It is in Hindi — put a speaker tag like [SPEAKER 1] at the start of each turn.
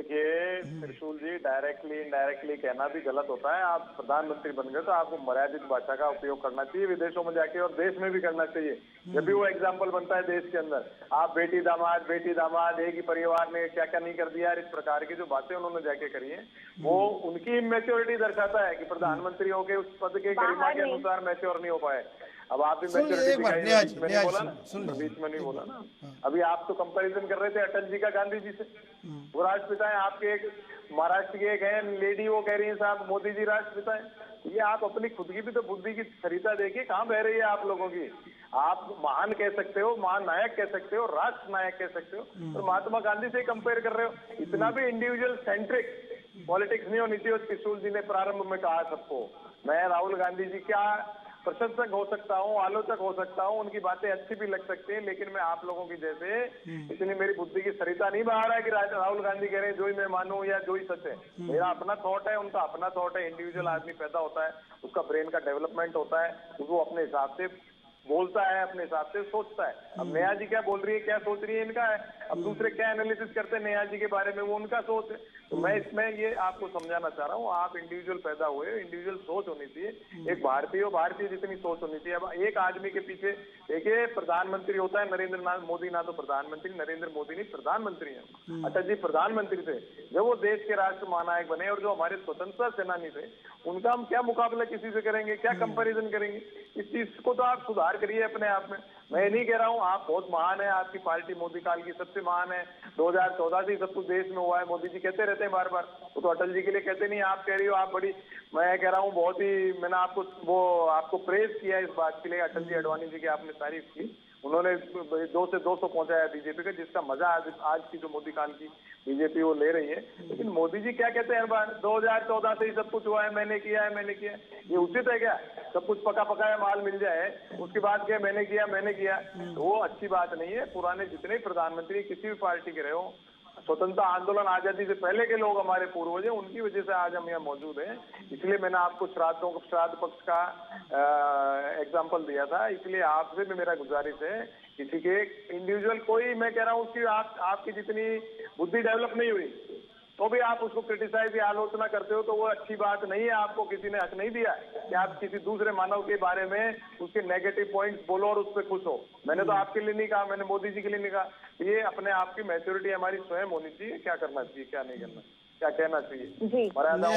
[SPEAKER 1] देखिए त्रिशूल जी, डायरेक्टली इनडायरेक्टली कहना भी गलत होता है। आप प्रधानमंत्री बन गए तो आपको मर्यादित भाषा का उपयोग करना चाहिए विदेशों में जाके, और देश में भी करना चाहिए। जब भी वो एग्जाम्पल बनता है देश के अंदर, आप बेटी दामाद एक ही परिवार ने क्या क्या नहीं कर दिया, इस प्रकार की जो बातें उन्होंने जाके करी है, वो उनकी इमेच्योरिटी दर्शाता है कि प्रधानमंत्री होके उस पद के गरिमा के अनुसार मैच्योर नहीं हो पाए। अब आप भी मैच्योरिटी दिखाइए, बीच में नहीं बोला ना, बीच में नहीं बोला ना। अभी आप तो कंपैरिजन कर रहे थे अटल जी का गांधी जी से। वो राष्ट्रपिता है आपके, एक महाराष्ट्र के एक हैं लेडी, वो कह रही है साहब मोदी जी राष्ट्रपिता है। ये आप अपनी खुद की भी तो बुद्धि की सरिता देखिए, कहाँ बह रही है आप लोगों की। आप महान कह सकते हो, महानायक कह सकते हो, राष्ट्र नायक कह सकते हो, और महात्मा गांधी से कंपेयर कर रहे हो। इतना भी इंडिविजुअल सेंट्रिक पॉलिटिक्स नहीं होनी चाहिए। त्रिशूल जी ने प्रारंभ में कहा सबको, मैं राहुल गांधी जी क्या प्रशंसक हो सकता हूँ, आलोचक हो सकता हूँ, उनकी बातें अच्छी भी लग सकती हैं, लेकिन मैं आप लोगों की जैसे इतनी मेरी बुद्धि की सरिता नहीं बहा रहा है कि राहुल गांधी कह रहे हैं जो ही मैं मानूं या जो ही सच है। मेरा अपना थॉट है, उनका अपना थॉट है। इंडिविजुअल आदमी पैदा होता है, उसका ब्रेन का डेवलपमेंट होता है, वो अपने हिसाब से बोलता है, अपने हिसाब से सोचता है। अब नेहा जी क्या बोल रही है, क्या सोच रही है, इनका है। अब दूसरे क्या एनालिसिस करते हैं नेहा जी के बारे में, वो उनका सोच है। तो मैं इसमें ये आपको समझाना चाह रहा हूँ, आप इंडिविजुअल पैदा हुए, इंडिविजुअल सोच होनी चाहिए। एक भारतीय जितनी सोच होनी चाहिए। अब एक आदमी के पीछे देखिए, प्रधानमंत्री होता है नरेंद्र मोदी, ना तो प्रधानमंत्री नरेंद्र मोदी नहीं, प्रधानमंत्री है अटल जी, प्रधानमंत्री थे जब वो देश के राष्ट्र महानायक बने। और जो हमारे स्वतंत्रता सेनानी थे, उनका हम क्या मुकाबला किसी से करेंगे, क्या कंपैरिजन करेंगे। इस चीज को तो आप सुधार करिए अपने आप में। मैं नहीं कह रहा हूँ आप बहुत महान है, आपकी पार्टी मोदी काल की सबसे महान है, 2014 से ही सब कुछ देश में हुआ है, मोदी जी कहते रहते हैं बार बार। वो तो अटल जी के लिए कहते नहीं, आप कह रही हो आप बड़ी, मैं कह रहा हूँ बहुत ही, मैंने आपको प्रेज किया इस बात के लिए। अटल जी अडवाणी जी की आपने तारीफ की, उन्होंने 2 से 200 पहुंचाया बीजेपी का, जिसका मजा आज की जो मोदी काल की बीजेपी वो ले रही है। लेकिन मोदी जी क्या कहते हैं हर बार, 2014 से ही सब कुछ हुआ है, मैंने किया है। ये उचित है क्या? सब कुछ पका पकाया माल मिल जाए, उसके बाद क्या मैंने किया, तो वो अच्छी बात नहीं है। पुराने जितने प्रधानमंत्री किसी भी पार्टी के रहे हो, स्वतंत्रता आंदोलन आजादी से पहले के लोग हमारे पूर्वज हैं, उनकी वजह से आज हम यहाँ मौजूद हैं। इसलिए मैंने आपको श्राद्ध पक्ष का एग्जाम्पल दिया था। इसलिए आपसे भी मेरा गुजारिश है, किसी के इंडिविजुअल कोई, मैं कह रहा हूँ कि आपकी जितनी बुद्धि डेवलप नहीं हुई तो भी आप उसको क्रिटिसाइज या आलोचना करते हो, तो वो अच्छी बात नहीं है। आपको किसी ने हक नहीं दिया कि आप किसी दूसरे मानव के बारे में उसके नेगेटिव पॉइंट्स बोलो और उस पर खुश हो। मैंने तो आपके लिए नहीं कहा, मैंने मोदी जी के लिए नहीं कहा। ये अपने आप की मैच्योरिटी हमारी स्वयं होनी चाहिए, क्या करना चाहिए, क्या नहीं करना, क्या कहना चाहिए,
[SPEAKER 2] जी
[SPEAKER 1] मर्यादा।